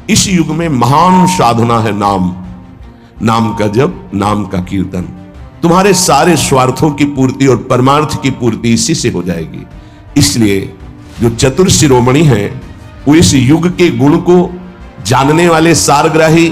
इस युग में महान साधना है नाम, नाम का जप, नाम का कीर्तन। तुम्हारे सारे स्वार्थों की पूर्ति और परमार्थ की पूर्ति इसी से हो जाएगी। इसलिए जो चतुर शिरोमणि हैं वो इस युग के गुण को जानने वाले सारग्राही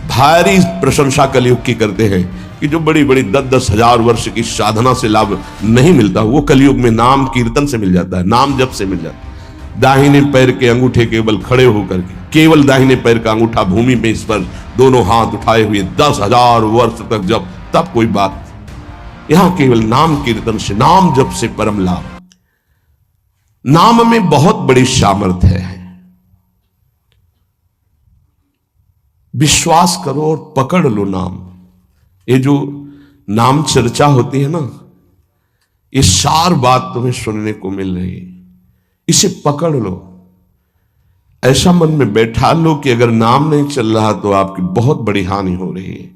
भारी प्रशंसा कलयुग की करते हैं कि जो बड़ी बड़ी 10-10 हजार वर्ष की साधना से लाभ नहीं मिलता वो कलयुग में नाम कीर्तन से मिल जाता है, नाम जप से मिल जाता है। दाहिने पैर के अंगूठे केवल खड़े होकर के, केवल दाहिने पैर का अंगूठा भूमि में इस पर दोनों हाथ उठाए हुए 10,000 वर्ष तक जब, तब कोई बात। यहां केवल नाम कीर्तन से, नाम जप से परम लाभ। नाम में बहुत बड़ी सामर्थ्य है। विश्वास करो और पकड़ लो नाम। ये जो नाम चर्चा होती है ना, ये सार बात तुम्हें सुनने को मिल रही है, इसे पकड़ लो। ऐसा मन में बैठा लो कि अगर नाम नहीं चल रहा तो आपकी बहुत बड़ी हानि हो रही है।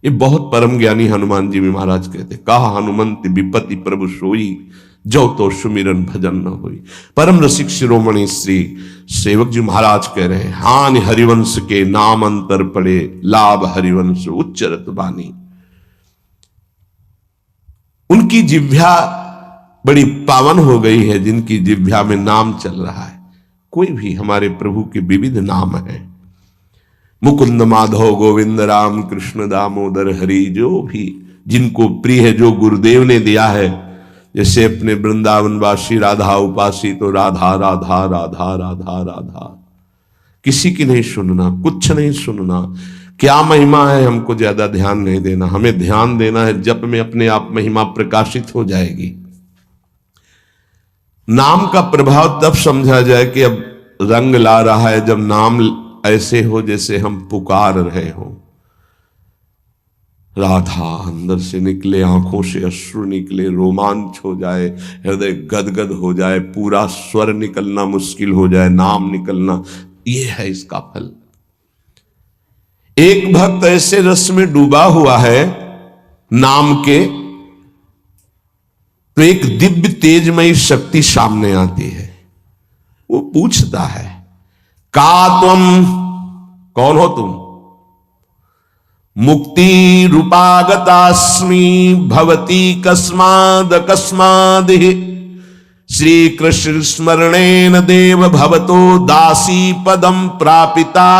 ये बहुत परम ज्ञानी हनुमान जी भी महाराज कहते, कहा हनुमंत विपत्ति प्रभु सोई, जो तो सुमिरन भजन न होई। परम रसिक शिरोमणि श्री सेवक जी महाराज कह रहे हैं, हानि हरिवंश के नाम अंतर पड़े, लाभ हरिवंश उच्चरत बानी। उनकी जिह्वा बड़ी पावन हो गई है जिनकी जिह्वा में नाम चल रहा है। कोई भी हमारे प्रभु के विविध नाम हैं, मुकुंद माधव गोविंद राम कृष्ण दामोदर हरि, जो भी जिनको प्रिय है, जो गुरुदेव ने दिया है। जैसे अपने वृंदावनवासी राधा उपासी तो राधा राधा राधा राधा राधा, किसी की नहीं सुनना, कुछ नहीं सुनना। क्या महिमा है हमको ज्यादा ध्यान नहीं देना, हमें ध्यान देना है जप में अपने आप महिमा प्रकाशित हो जाएगी। नाम का प्रभाव तब समझा जाए कि अब रंग ला रहा है जब नाम ऐसे हो जैसे हम पुकार रहे हो। राधा अंदर से निकले, आंखों से अश्रु निकले, रोमांच हो जाए, हृदय गदगद हो जाए, पूरा स्वर निकलना मुश्किल हो जाए, नाम निकलना, ये है इसका फल। एक भक्त ऐसे रस में डूबा हुआ है नाम के, तो एक दिव्य तेजमयी शक्ति सामने आती है। वो पूछता है, का तुम, कौन हो तुम? मुक्ति रूपागतास्मि भवती कस्माद कस्माद, श्री कृष्ण स्मरणेन देव भवतो दासी पदम प्रापिता,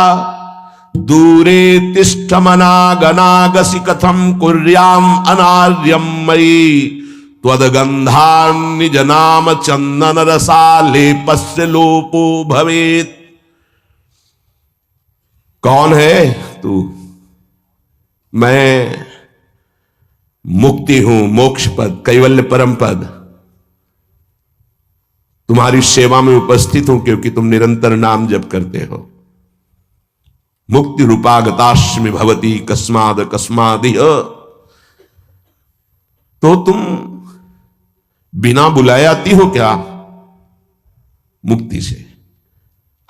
दूरे तिष्ठमनागनागसि कथम कुर्याम अनार्यम मयि, त्वदगंधान्निज नाम चंदन रसालेपस्य लोपो भवेत्। कौन है तू? मैं मुक्ति हूं, मोक्ष पद, कैवल्य परम पद। तुम्हारी सेवा में उपस्थित हूं क्योंकि तुम निरंतर नाम जप करते हो। मुक्ति रूपागतास्मि भवती कस्माद कस्मादिह, तो तुम बिना बुलाए आती हो क्या मुक्ति से?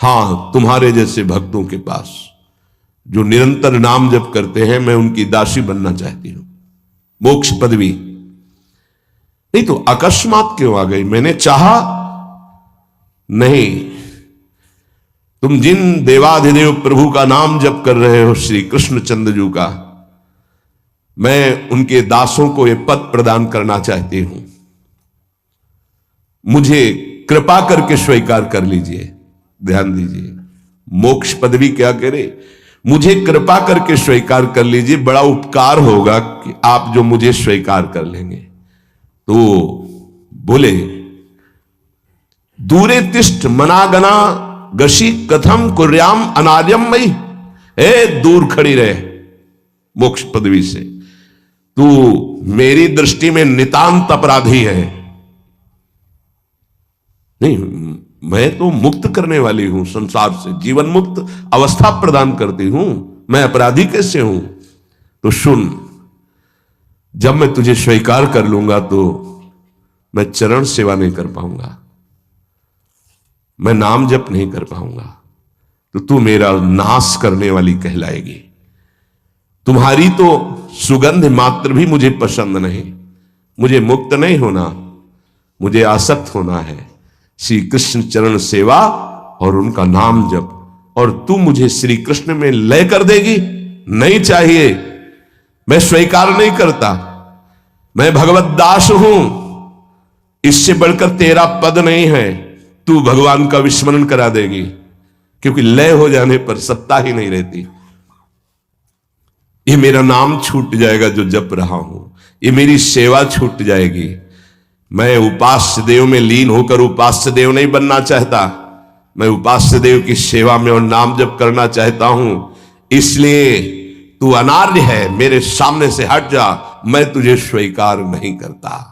हां, तुम्हारे जैसे भक्तों के पास जो निरंतर नाम जप करते हैं, मैं उनकी दासी बनना चाहती हूं, मोक्ष पदवी। नहीं तो अकस्मात क्यों आ गई? मैंने चाहा नहीं। तुम जिन देवाधिदेव प्रभु का नाम जप कर रहे हो, श्री कृष्ण चंद्र का, मैं उनके दासों को यह पद प्रदान करना चाहती हूं। मुझे कृपा करके स्वीकार कर लीजिए। ध्यान दीजिए, मोक्ष पदवी क्या करे? मुझे कृपा करके स्वीकार कर लीजिए, बड़ा उपकार होगा कि आप जो मुझे स्वीकार कर लेंगे। तो बोले, दूरे तिष्ठ मनागना गशी कथम कुर्याम अनार्यम मई, दूर खड़ी रहे मोक्ष पदवी से, तू मेरी दृष्टि में नितांत अपराधी है। नहीं, मैं तो मुक्त करने वाली हूं संसार से, जीवन मुक्त अवस्था प्रदान करती हूं, मैं अपराधी कैसे हूं? तो सुन, जब मैं तुझे स्वीकार कर लूंगा तो मैं चरण सेवा नहीं कर पाऊंगा, मैं नाम जप नहीं कर पाऊंगा, तो तू मेरा नाश करने वाली कहलाएगी। तुम्हारी तो सुगंध मात्र भी मुझे पसंद नहीं। मुझे मुक्त नहीं होना, मुझे आसक्त होना है। श्री कृष्ण चरण सेवा और उनका नाम जप, और तू मुझे श्री कृष्ण में लय कर देगी? नहीं चाहिए, मैं स्वीकार नहीं करता। मैं भगवत दास हूं, इससे बढ़कर तेरा पद नहीं है। तू भगवान का विस्मरण करा देगी, क्योंकि लय हो जाने पर सत्ता ही नहीं रहती। ये मेरा नाम छूट जाएगा जो जप रहा हूं, ये मेरी सेवा छूट जाएगी। मैं उपास्य देव में लीन होकर उपास्य देव नहीं बनना चाहता, मैं उपास्य देव की सेवा में और नाम जप करना चाहता हूं। इसलिए तू अनार्य है, मेरे सामने से हट जा, मैं तुझे स्वीकार नहीं करता।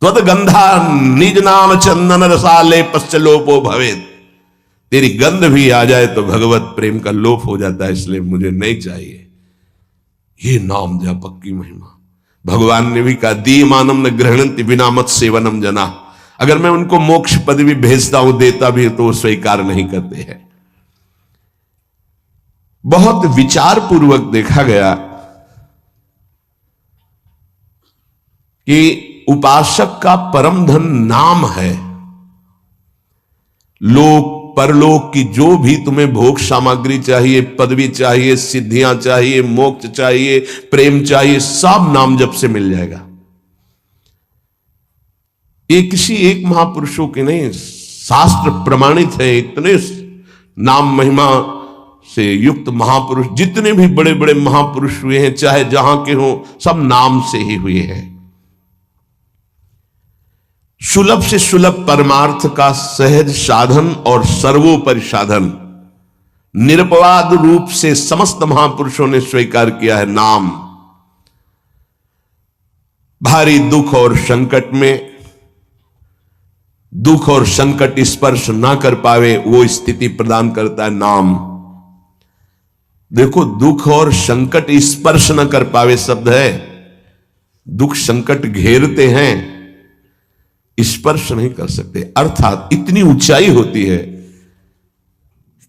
त्वद गंधा निज नाम चंदन रसाले पश्चलोपो भवेद। तेरी गंध भी आ जाए तो भगवत प्रेम का लोप हो जाता है, इसलिए मुझे नहीं चाहिए। ये नाम जापक की महिमा। भगवान ने भी कहा, दीयमानम न ग्रहणंति विना मत सेवनम जना। अगर मैं उनको मोक्ष पद भी भेजता हूं, देता भी तो वो स्वीकार नहीं करते हैं। बहुत विचार पूर्वक देखा गया कि उपासक का परम धन नाम है। लोक परलोक की जो भी तुम्हें भोग सामग्री चाहिए, पदवी चाहिए, सिद्धियां चाहिए, मोक्ष चाहिए, प्रेम चाहिए, सब नाम जप से मिल जाएगा। ये किसी एक महापुरुषों के नहीं, शास्त्र प्रमाणित है। इतने नाम महिमा से युक्त महापुरुष, जितने भी बड़े बड़े महापुरुष हुए हैं, चाहे जहां के हों, सब नाम से ही हुए हैं। सुलभ से सुलभ परमार्थ का सहज साधन और सर्वोपरि साधन निरपवाद रूप से समस्त महापुरुषों ने स्वीकार किया है नाम। भारी दुख और संकट में, दुख और संकट स्पर्श ना कर पावे, वो स्थिति प्रदान करता है नाम। देखो, दुख और संकट स्पर्श न कर पावे शब्द है। दुख संकट घेरते हैं, स्पर्श नहीं कर सकते। अर्थात इतनी ऊंचाई होती है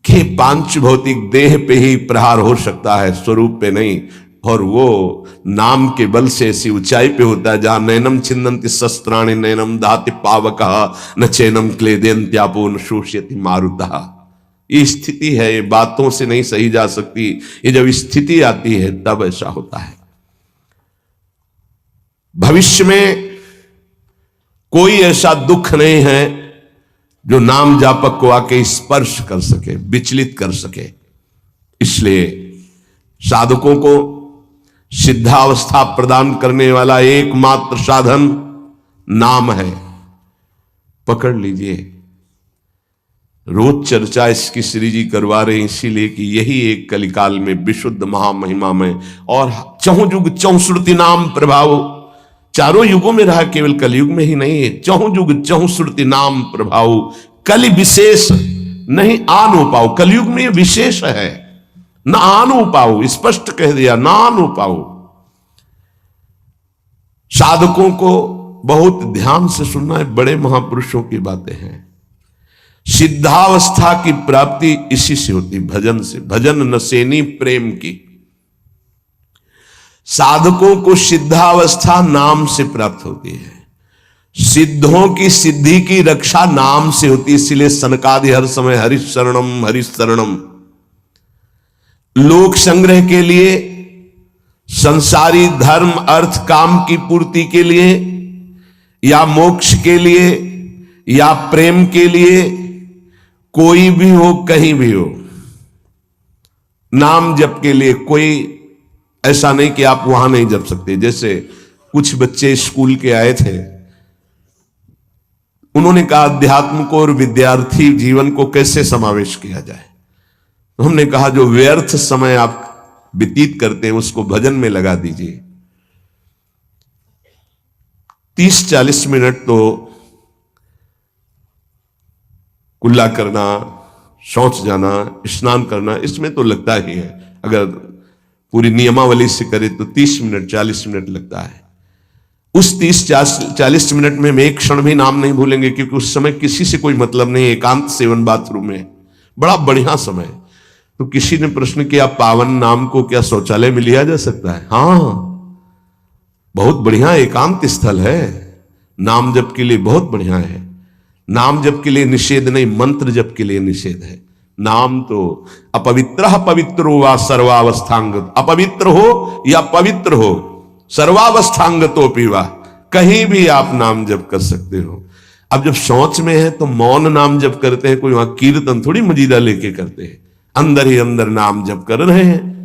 कि पांच भौतिक देह पे ही प्रहार हो सकता है, स्वरूप पे नहीं। और वो नाम के बल से ऐसी ऊंचाई पे होता है जहां नैनम छिन्नन्ति शस्त्राणि नैनम दाति पावकः न चैनम क्लेदयन्त्यापो न शोष्यति मारुतः। ये स्थिति है, ये बातों से नहीं सही जा सकती। ये जब स्थिति आती है तब ऐसा होता है। भविष्य में कोई ऐसा दुख नहीं है जो नाम जापक को आके स्पर्श कर सके, विचलित कर सके। इसलिए साधकों को सिद्धावस्था प्रदान करने वाला एकमात्र साधन नाम है। पकड़ लीजिए। रोज चर्चा इसकी श्री जी करवा रहे हैं, इसीलिए कि यही एक कलिकाल में विशुद्ध महामहिमा में और चहुं युग चहुश्रुति नाम प्रभाव, चारों युगों में रहा, केवल कलयुग में ही नहीं है। चहुं युग चहुश्रुति नाम प्रभाव, कलि विशेष नहीं आनो पाओ। कलयुग में ये विशेष है, न आनो पाओ, स्पष्ट कह दिया, ना आनो पाओ। साधकों को बहुत ध्यान से सुनना है, बड़े महापुरुषों की बातें हैं। सिद्धावस्था की प्राप्ति इसी से होती, भजन से। भजन नसेनी प्रेम की। साधकों को सिद्धावस्था नाम से प्राप्त होती है। सिद्धों की सिद्धि की रक्षा नाम से होती है। इसलिए सनकादि हर समय हरिश शरणम हरिश शरणम। लोक संग्रह के लिए, संसारी धर्म अर्थ काम की पूर्ति के लिए, या मोक्ष के लिए, या प्रेम के लिए, कोई भी हो, कहीं भी हो, नाम जप के लिए कोई ऐसा नहीं कि आप वहां नहीं जप सकते। जैसे कुछ बच्चे स्कूल के आए थे, उन्होंने कहा अध्यात्म को और विद्यार्थी जीवन को कैसे समावेश किया जाए। तो हमने कहा जो व्यर्थ समय आप व्यतीत करते हैं उसको भजन में लगा दीजिए। 30-40 मिनट तो कुल्ला करना, शौच जाना, स्नान करना, इसमें तो लगता ही है। अगर पूरी नियमावली से करे तो 30 मिनट 40 मिनट लगता है। उस 30-40 मिनट में हम एक क्षण भी नाम नहीं भूलेंगे, क्योंकि उस समय किसी से कोई मतलब नहीं। एकांत सेवन बाथरूम में, बड़ा बढ़िया समय। तो किसी ने प्रश्न किया, पावन नाम को क्या शौचालय में लिया जा सकता है? हाँ, बहुत बढ़िया एकांत स्थल है, नाम जप के लिए बहुत बढ़िया है। नाम जप के लिए निषेध नहीं, मंत्र जप के लिए निषेध है। नाम तो अपवित्र पवित्रो वा सर्वावस्थांगत, अपवित्र हो या पवित्र हो, सर्वावस्थांगतो पीवा, कहीं भी आप नाम जप कर सकते हो। अब जब शौच में है तो मौन नाम जप करते हैं, कोई वहां कीर्तन थोड़ी मजीदा लेके करते हैं, अंदर ही अंदर नाम जप कर रहे हैं।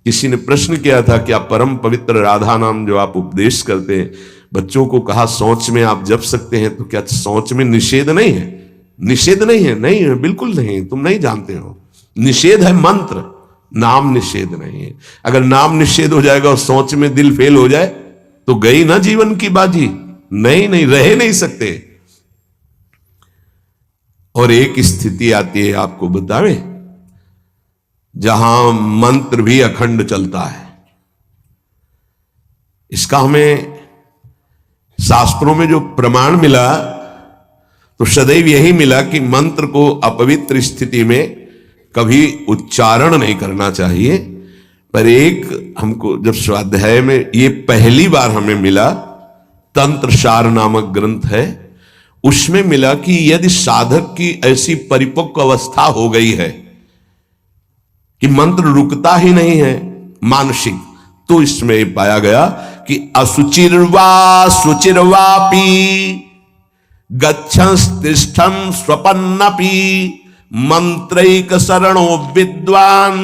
किसी ने प्रश्न किया था कि आप परम पवित्र राधा नाम जो आप उपदेश करते हैं, बच्चों को कहा शौच में आप जप सकते हैं, तो क्या शौच में निषेध नहीं है? निषेध नहीं है, नहीं है, बिल्कुल नहीं, तुम नहीं जानते हो। निषेध है मंत्र, नाम निषेध नहीं है। अगर नाम निषेध हो जाएगा और शौच में दिल फेल हो जाए तो गई ना जीवन की बाजी, नहीं नहीं, रह नहीं सकते। और एक स्थिति आती है, आपको बतावे, जहां मंत्र भी अखंड चलता है। इसका हमें शास्त्रों में जो प्रमाण मिला तो सदैव यही मिला कि मंत्र को अपवित्र स्थिति में कभी उच्चारण नहीं करना चाहिए। पर एक हमको जब स्वाध्याय में ये पहली बार हमें मिला, तंत्रसार नामक ग्रंथ है, उसमें मिला कि यदि साधक की ऐसी परिपक्व अवस्था हो गई है कि मंत्र रुकता ही नहीं है मानसिक, तो इसमें पाया गया कि असुचिर्वा सुचिर्वापी गच्छंस्तिष्ठं स्वपन्नपि मंत्रैक शरणो विद्वान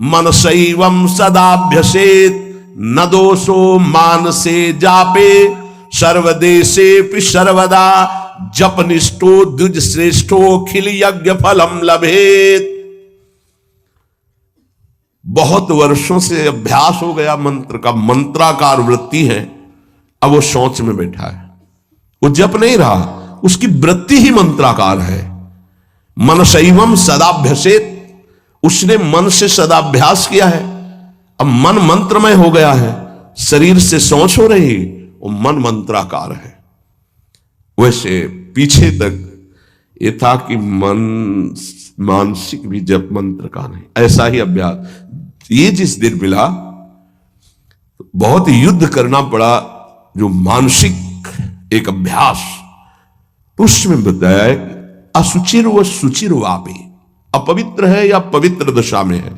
मनसैवं सदाभ्यसेत न दोषो मानसे जापे सर्वदेशेपि सर्वदा जपनिष्ठो द्विज श्रेष्ठो खिल यज्ञ फलम लभेत। बहुत वर्षों से अभ्यास हो गया मंत्र का, मंत्राकार वृत्ति है, अब वो शौच में बैठा है, वो जप नहीं रहा, उसकी वृत्ति ही मंत्राकार है। मनसैवम सदाभ्यसेत, उसने मन से सदाभ्यास किया है, अब मन मंत्रमय हो गया है, शरीर से शौच हो रही, वो मन मंत्राकार है। वैसे पीछे तक ये था कि मन मानसिक भी जप मंत्र का नहीं, ऐसा ही अभ्यास। ये जिस दिन मिला बहुत युद्ध करना पड़ा, जो मानसिक एक अभ्यास, उसमें बताया है असुचिर व सुचिर वापी, अपवित्र है या पवित्र दशा में है,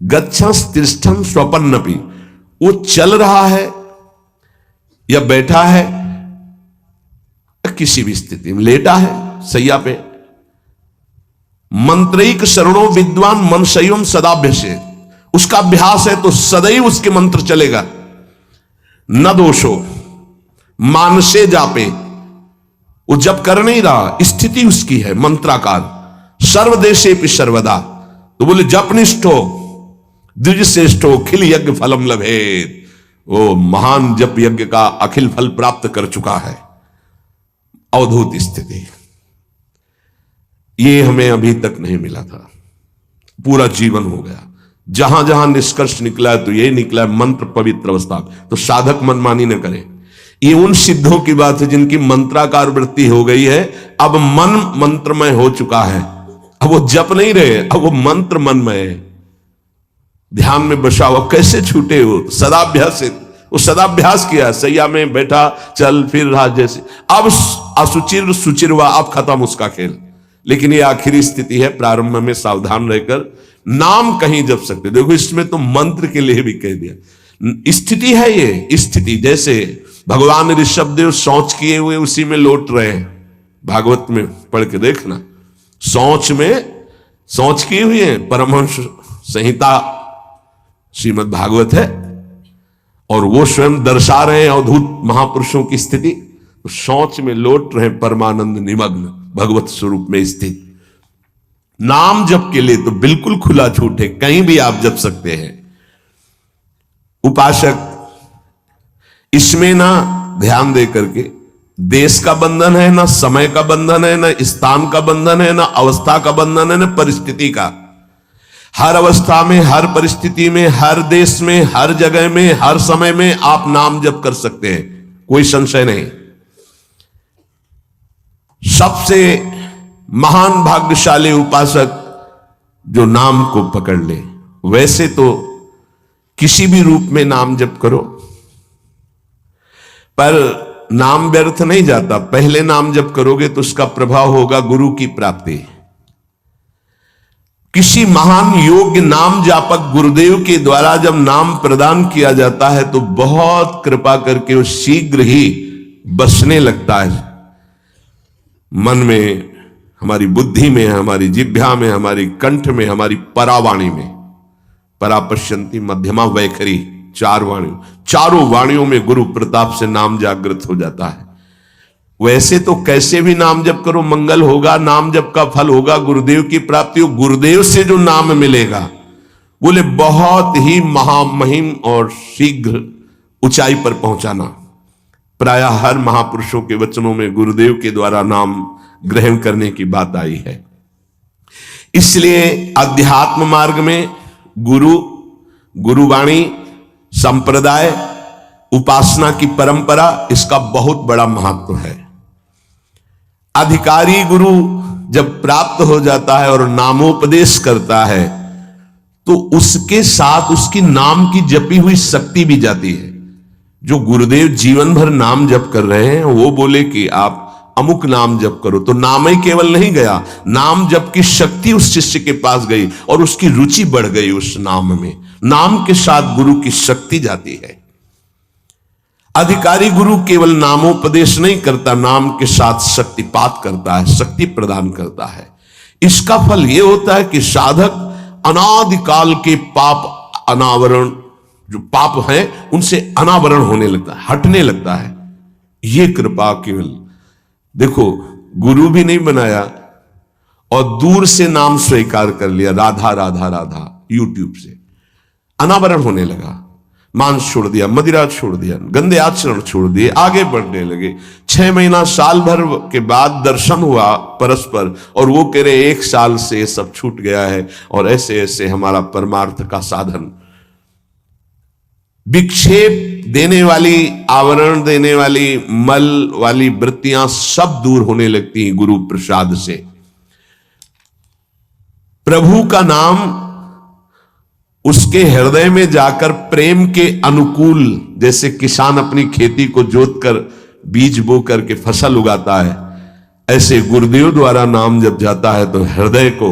गच्छंस तिष्ठं स्वपन्नपि, वो चल रहा है या बैठा है, किसी भी स्थिति में लेटा है सैया पे, मंत्रैक शरणों विद्वान मनसैवम सदाभ्यसेत, उसका अभ्यास है तो सदैव उसके मंत्र चलेगा। न दोषो मानसे जापे, वो जब कर नहीं रहा, स्थिति उसकी है मंत्राकार। सर्वदेशे भी सर्वदा, तो बोले जपनिष्ठो द्विज श्रेष्ठो खिल यज्ञ फलम लभेत, वो महान जप यज्ञ का अखिल फल प्राप्त कर चुका है। अवधूत स्थिति, ये हमें अभी तक नहीं मिला था, पूरा जीवन हो गया। जहां जहां निष्कर्ष निकला है तो यही निकला है, मंत्र पवित्र अवस्था। तो साधक मनमानी न करे। ये उन सिद्धों की बात है जिनकी मंत्राकार वृत्ति हो गई है, अब मन मंत्रमय हो चुका है, अब वो जप नहीं रहे, अब वो मंत्र मनमय है, ध्यान में बसा हुआ। कैसे छूटे हो? सदाभ्यास, वो सदाभ्यास किया, सैया में बैठा, चल फिर रहा जैसे। अब असुचिर सुचिरवा, अब खत्म उसका खेल। लेकिन ये आखिरी स्थिति है, प्रारंभ में सावधान रहकर नाम कहीं जप सकते। देखो इसमें तो मंत्र के लिए भी कह दिया, स्थिति है ये स्थिति। जैसे भगवान ऋषभदेव शौच किए हुए उसी में लौट रहे हैं, भागवत में पढ़ के देखना, शौच किए हुए हैं। परमहंस संहिता श्रीमद् भागवत है और वो स्वयं दर्शा रहे हैं अवधूत महापुरुषों की स्थिति, तो शौच में लौट रहे परमानंद निमग्न भगवत स्वरूप में स्थित। नाम जप के लिए तो बिल्कुल खुला छूट है, कहीं भी आप जप सकते हैं। उपासक इसमें ना ध्यान दे करके, देश का बंधन है ना, समय का बंधन है ना, स्थान का बंधन है ना, अवस्था का बंधन है ना, परिस्थिति का। हर अवस्था में, हर परिस्थिति में, हर देश में, हर जगह में, हर समय में आप नाम जप कर सकते हैं, कोई संशय नहीं। सबसे महान भाग्यशाली उपासक जो नाम को पकड़ ले। वैसे तो किसी भी रूप में नाम जप करो, पर नाम व्यर्थ नहीं जाता। पहले नाम जप करोगे तो उसका प्रभाव होगा गुरु की प्राप्ति। किसी महान योग्य नाम जापक गुरुदेव के द्वारा जब नाम प्रदान किया जाता है तो बहुत कृपा करके वो शीघ्र ही बसने लगता है मन में, हमारी बुद्धि में, हमारी जिह्वा में, हमारी कंठ में, हमारी परावाणी में। परापश्यंती मध्यमा वैखरी, चारों वाणियों में गुरु प्रताप से नाम जागृत हो जाता है। वैसे तो कैसे भी नाम जप करो मंगल होगा, नाम जप का फल होगा, गुरुदेव की प्राप्ति हो। गुरुदेव से जो नाम मिलेगा बोले बहुत ही महामहिम और शीघ्र ऊंचाई पर पहुंचाना। प्रायः हर महापुरुषों के वचनों में गुरुदेव के द्वारा नाम ग्रहण करने की बात आई है। इसलिए अध्यात्म मार्ग में गुरुवाणी, संप्रदाय, उपासना की परंपरा, इसका बहुत बड़ा महत्व है। अधिकारी गुरु जब प्राप्त हो जाता है और नामोपदेश करता है तो उसके साथ उसकी नाम की जपी हुई शक्ति भी जाती है। जो गुरुदेव जीवन भर नाम जप कर रहे हैं वो बोले कि आप अमुक नाम जप करो, तो नाम ही केवल नहीं गया, नाम जप की शक्ति उस शिष्य के पास गई और उसकी रुचि बढ़ गई उस नाम में। नाम के साथ गुरु की शक्ति जाती है। अधिकारी गुरु केवल नामोपदेश नहीं करता, नाम के साथ शक्तिपात करता है, शक्ति प्रदान करता है। इसका फल यह होता है कि साधक अनादिकाल के पाप अनावरण, जो पाप है उनसे अनावरण होने लगता है, हटने लगता है। ये कृपा केवल देखो, गुरु भी नहीं बनाया और दूर से नाम स्वीकार कर लिया, राधा राधा राधा, यूट्यूब से अनावरण होने लगा। मांस छोड़ दिया, मदिरा छोड़ दिया, गंदे आचरण छोड़ दिए, आगे बढ़ने लगे। 6 महीना साल भर के बाद दर्शन हुआ परस्पर और वो कह रहे 1 साल से सब छूट गया है और ऐसे ऐसे हमारा परमार्थ का साधन। विक्षेप देने वाली, आवरण देने वाली, मल वाली वृत्तियां सब दूर होने लगती हैं गुरु प्रसाद से। प्रभु का नाम उसके हृदय में जाकर प्रेम के अनुकूल, जैसे किसान अपनी खेती को जोतकर बीज बो करके फसल उगाता है, ऐसे गुरुदेव द्वारा नाम जब जाता है तो हृदय को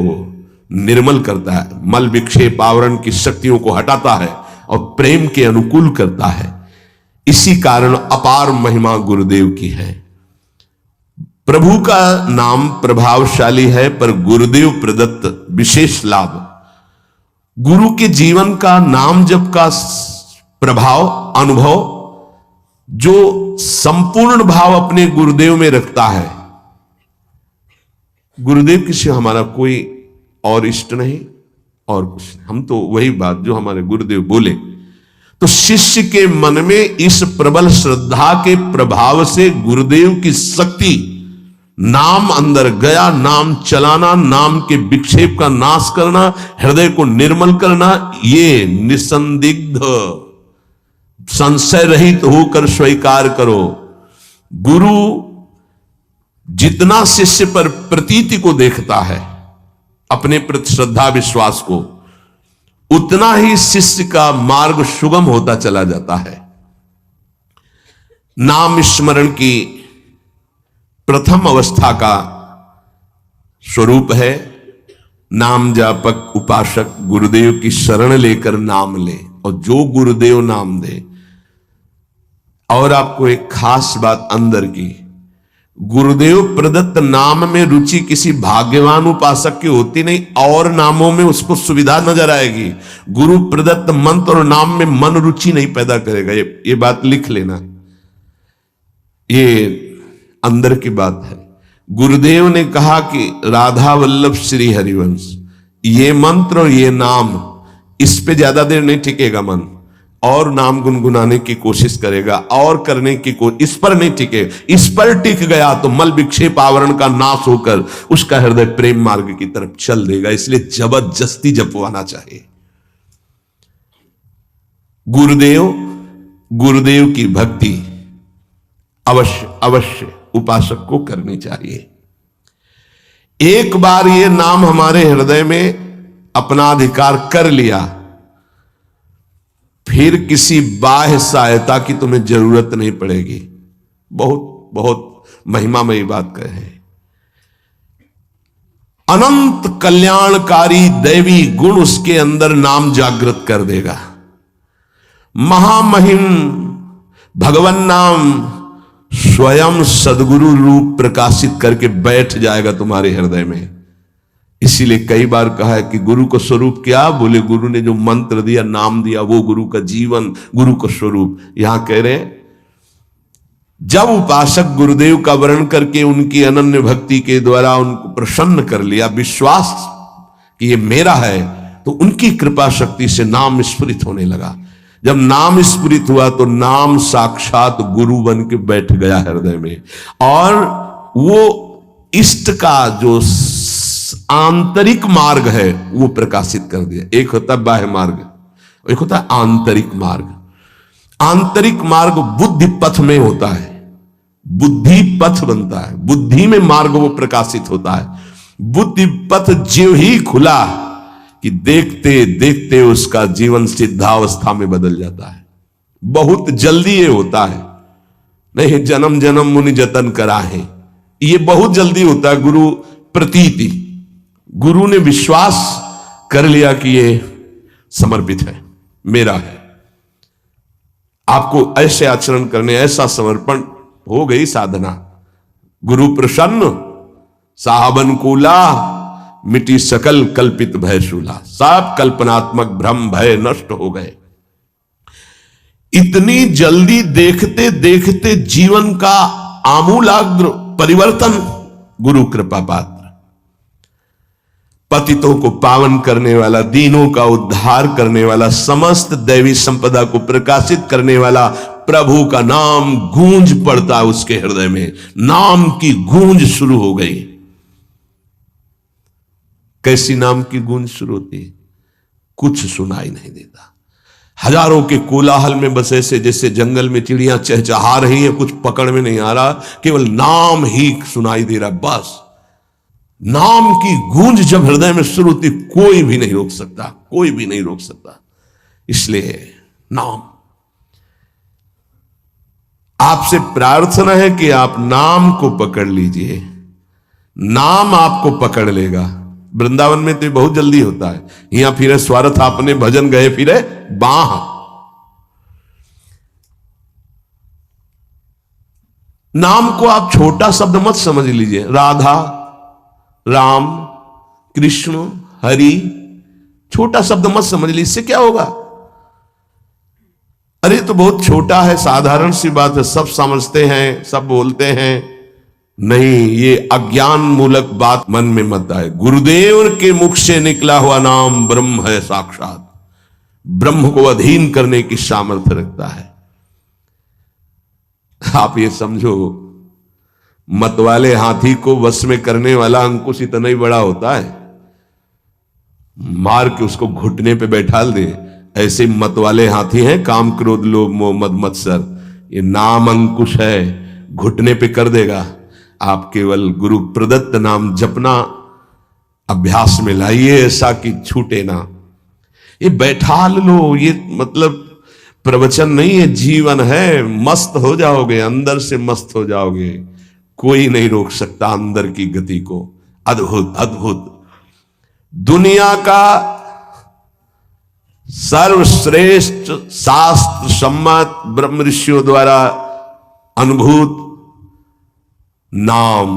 निर्मल करता है, मल विक्षेप आवरण की शक्तियों को हटाता है और प्रेम के अनुकूल करता है। इसी कारण अपार महिमा गुरुदेव की है। प्रभु का नाम प्रभावशाली है, पर गुरुदेव प्रदत्त विशेष लाभ। गुरु के जीवन का नाम जप का प्रभाव, अनुभव, जो संपूर्ण भाव अपने गुरुदेव में रखता है। गुरुदेव की सिवा हमारा कोई और इष्ट नहीं और कुछ नहीं, हम तो वही बात जो हमारे गुरुदेव बोले। तो शिष्य के मन में इस प्रबल श्रद्धा के प्रभाव से गुरुदेव की शक्ति, नाम अंदर गया, नाम चलाना, नाम के विक्षेप का नाश करना, हृदय को निर्मल करना, ये निसंदिग्ध संशय रहित होकर स्वीकार करो। गुरु जितना शिष्य पर प्रतीति को देखता है, अपने प्रति श्रद्धा विश्वास को, उतना ही शिष्य का मार्ग सुगम होता चला जाता है। नाम स्मरण की प्रथम अवस्था का स्वरूप है नाम जापक उपासक गुरुदेव की शरण लेकर नाम ले, और जो गुरुदेव नाम दे। और आपको एक खास बात अंदर की, गुरुदेव प्रदत्त नाम में रुचि किसी भाग्यवान उपासक की होती नहीं, और नामों में उसको सुविधा नजर आएगी। गुरु प्रदत्त मंत्र और नाम में मन रुचि नहीं पैदा करेगा। ये बात लिख लेना, ये अंदर की बात है। गुरुदेव ने कहा कि राधा वल्लभ श्री हरिवंश, ये मंत्र और ये नाम, इस पे ज्यादा देर नहीं टिकेगा मन, और नाम गुनगुनाने की कोशिश करेगा और करने की इस पर नहीं टिके। इस पर टिक गया तो मल विक्षेप आवरण का नाश होकर उसका हृदय प्रेम मार्ग की तरफ चल देगा। इसलिए जबरदस्ती जपवाना चाहिए। गुरुदेव की भक्ति अवश्य अवश्य उपासक को करनी चाहिए। एक बार ये नाम हमारे हृदय में अपना अधिकार कर लिया, फिर किसी बाह्य सहायता की तुम्हें जरूरत नहीं पड़ेगी। बहुत बहुत महिमामयी बात कहे। अनंत कल्याणकारी दैवी गुण उसके अंदर नाम जागृत कर देगा। महामहिम भगवान नाम स्वयं सदगुरु रूप प्रकाशित करके बैठ जाएगा तुम्हारे हृदय में। इसीलिए कई बार कहा है कि गुरु को स्वरूप क्या? बोले गुरु ने जो मंत्र दिया, नाम दिया, वो गुरु का जीवन, गुरु का स्वरूप। यहां कह रहे हैं जब उपासक गुरुदेव का वर्ण करके उनकी अनन्य भक्ति के द्वारा उनको प्रसन्न कर लिया, विश्वास कि ये मेरा है, तो उनकी कृपा शक्ति से नाम स्फुरित होने लगा। जब नाम स्फुरित हुआ तो नाम साक्षात गुरु बन के बैठ गया हृदय में, और वो इष्ट का जो आंतरिक मार्ग है वो प्रकाशित कर दिया। एक होता है बाह्य मार्ग, एक होता है आंतरिक मार्ग। आंतरिक मार्ग बुद्धि पथ में होता है, बुद्धि पथ बनता है, बुद्धि में मार्ग वो प्रकाशित होता है। बुद्धि पथ ज्यों ही खुला कि देखते देखते उसका जीवन सिद्धावस्था में बदल जाता है। बहुत जल्दी ये होता है, नहीं जन्म जन्म मुनि जतन करा है, ये बहुत जल्दी होता है। गुरु प्रतीति, गुरु ने विश्वास कर लिया कि ये समर्पित है, मेरा है। आपको ऐसे आचरण करने, ऐसा समर्पण, हो गई साधना। गुरु प्रसन्न, साहब अनुकूला, मिटी सकल कल्पित भय शूला। सब कल्पनात्मक भ्रम भय नष्ट हो गए। इतनी जल्दी देखते देखते जीवन का आमूलाग्र परिवर्तन गुरु कृपा पात्र, पतितों को पावन करने वाला, दीनों का उद्धार करने वाला, समस्त दैवी संपदा को प्रकाशित करने वाला प्रभु का नाम गूंज पड़ता है उसके हृदय में। नाम की गूंज शुरू हो गई। कैसी नाम की गूंज शुरू होती है? कुछ सुनाई नहीं देता। हजारों के कोलाहल में बस ऐसे जैसे जंगल में चिड़ियां चहचहा रही हैं, कुछ पकड़ में नहीं आ रहा, केवल नाम ही सुनाई दे रहा। बस नाम की गूंज जब हृदय में शुरू होती, कोई भी नहीं रोक सकता, कोई भी नहीं रोक सकता। इसलिए नाम, आपसे प्रार्थना है कि आप नाम को पकड़ लीजिए, नाम आपको पकड़ लेगा। वृंदावन में तो बहुत जल्दी होता है, यहां फिरे स्वार्थ आपने भजन गए फिरे बाह। नाम को आप छोटा शब्द मत समझ लीजिए। राधा, राम, कृष्ण, हरि, छोटा शब्द मत समझ लीजिए। इससे क्या होगा? अरे तो बहुत छोटा है, साधारण सी बात है, सब समझते हैं, सब बोलते हैं। नहीं, ये अज्ञान मूलक बात मन में मत आए। गुरुदेव के मुख से निकला हुआ नाम ब्रह्म है साक्षात, ब्रह्म को अधीन करने की सामर्थ्य रखता है। आप ये समझो, मतवाले हाथी को वश में करने वाला अंकुश इतना ही बड़ा होता है, मार के उसको घुटने पे बैठा दे। ऐसे मतवाले हाथी हैं काम, क्रोध, लोभ, मोह, मद, मत्सर। ये नाम अंकुश है, घुटने पे कर देगा। आप केवल गुरु प्रदत्त नाम जपना अभ्यास में लाइए, ऐसा कि छूटे ना। ये बैठा लो, ये मतलब प्रवचन नहीं है, जीवन है। मस्त हो जाओगे, अंदर से मस्त हो जाओगे। कोई नहीं रोक सकता अंदर की गति को। अद्भुत अद्भुत। दुनिया का सर्वश्रेष्ठ शास्त्र सम्मत ब्रह्म ऋषियों द्वारा अनुभूत नाम,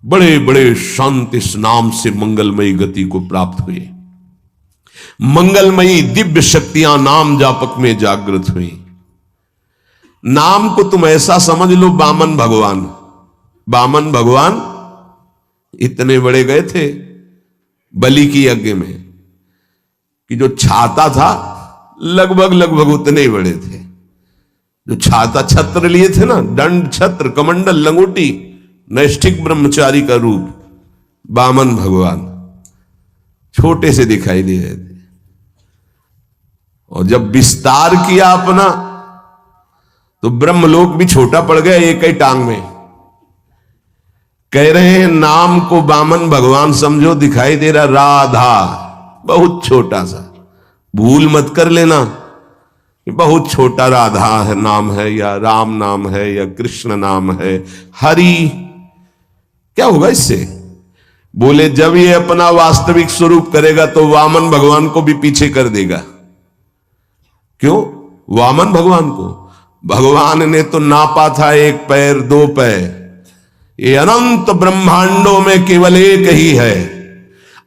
बड़े बड़े संत इस नाम से मंगलमयी गति को प्राप्त हुए। मंगलमयी दिव्य शक्तियां नाम जापक में जागृत हुई। नाम को तुम ऐसा समझ लो, बामन भगवान, बामन भगवान इतने बड़े गए थे बलि की यज्ञ में कि जो छाता था लगभग लगभग उतने ही बड़े थे। जो छाता, छत्र लिए थे ना, दंड, छत्र, कमंडल, लंगोटी, नैष्ठिक ब्रह्मचारी का रूप, बामन भगवान छोटे से दिखाई दे रहे थे। और जब विस्तार किया अपना तो ब्रह्मलोक भी छोटा पड़ गया एक ही टांग में। कह रहे हैं नाम को बामन भगवान समझो, दिखाई दे रहा राधा, बहुत छोटा सा। भूल मत कर लेना, बहुत छोटा राधा है नाम है, या राम नाम है, या कृष्ण नाम है, हरि। क्या होगा इससे? बोले जब ये अपना वास्तविक स्वरूप करेगा तो वामन भगवान को भी पीछे कर देगा। क्यों? वामन भगवान को भगवान ने तो नापा था 1 पैर 2 पैर। ये अनंत ब्रह्मांडों में केवल एक ही है।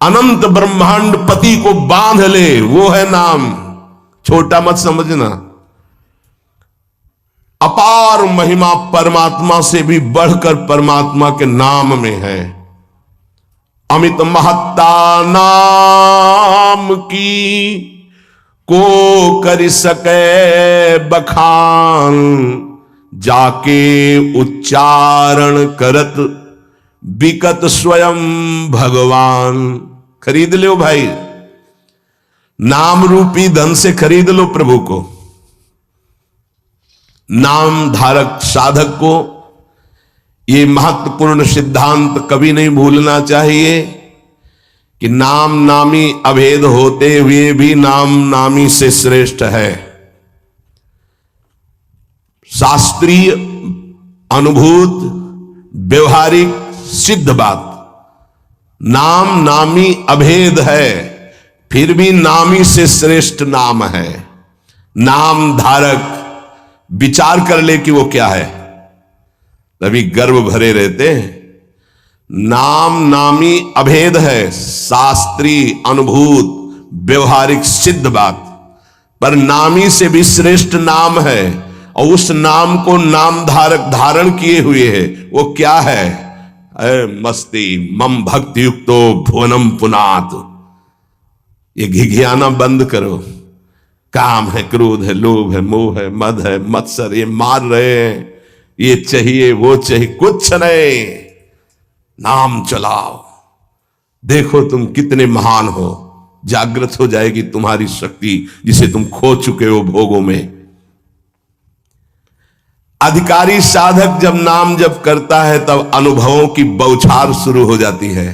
अनंत ब्रह्मांड पति को बांध ले, वो है नाम। छोटा मत समझना। अपार महिमा परमात्मा से भी बढ़कर परमात्मा के नाम में है। अमित महत्ता नाम की को कर सके बखान, जाके उच्चारण करत बिकत स्वयं भगवान। खरीद लो भाई, नाम रूपी धन से खरीद लो प्रभु को। नाम धारक साधक को ये महत्वपूर्ण सिद्धांत कभी नहीं भूलना चाहिए कि नाम नामी अभेद होते हुए भी नाम नामी से श्रेष्ठ है। शास्त्रीय अनुभूत व्यवहारिक सिद्ध बात, नाम नामी अभेद है, फिर भी नामी से श्रेष्ठ नाम है। नाम धारक विचार कर ले कि वो क्या है, तभी गर्व भरे रहते हैं। नाम नामी अभेद है, शास्त्रीय अनुभूत व्यवहारिक सिद्ध बात, पर नामी से भी श्रेष्ठ नाम है। और उस नाम को नाम धारक धारण किए हुए है, वो क्या है? मस्ती मम भक्ति युक्तो भुवनम पुनात। ये घिघियाना बंद करो। काम है, क्रोध है, लोभ है, मोह है, मद है, मत्सर, ये मार रहे हैं, ये चाहिए वो चाहिए, कुछ नहीं। नाम चलाओ, देखो तुम कितने महान हो। जागृत हो जाएगी तुम्हारी शक्ति जिसे तुम खो चुके हो भोगों में। अधिकारी साधक जब नाम जप करता है तब अनुभवों की बौछार शुरू हो जाती है।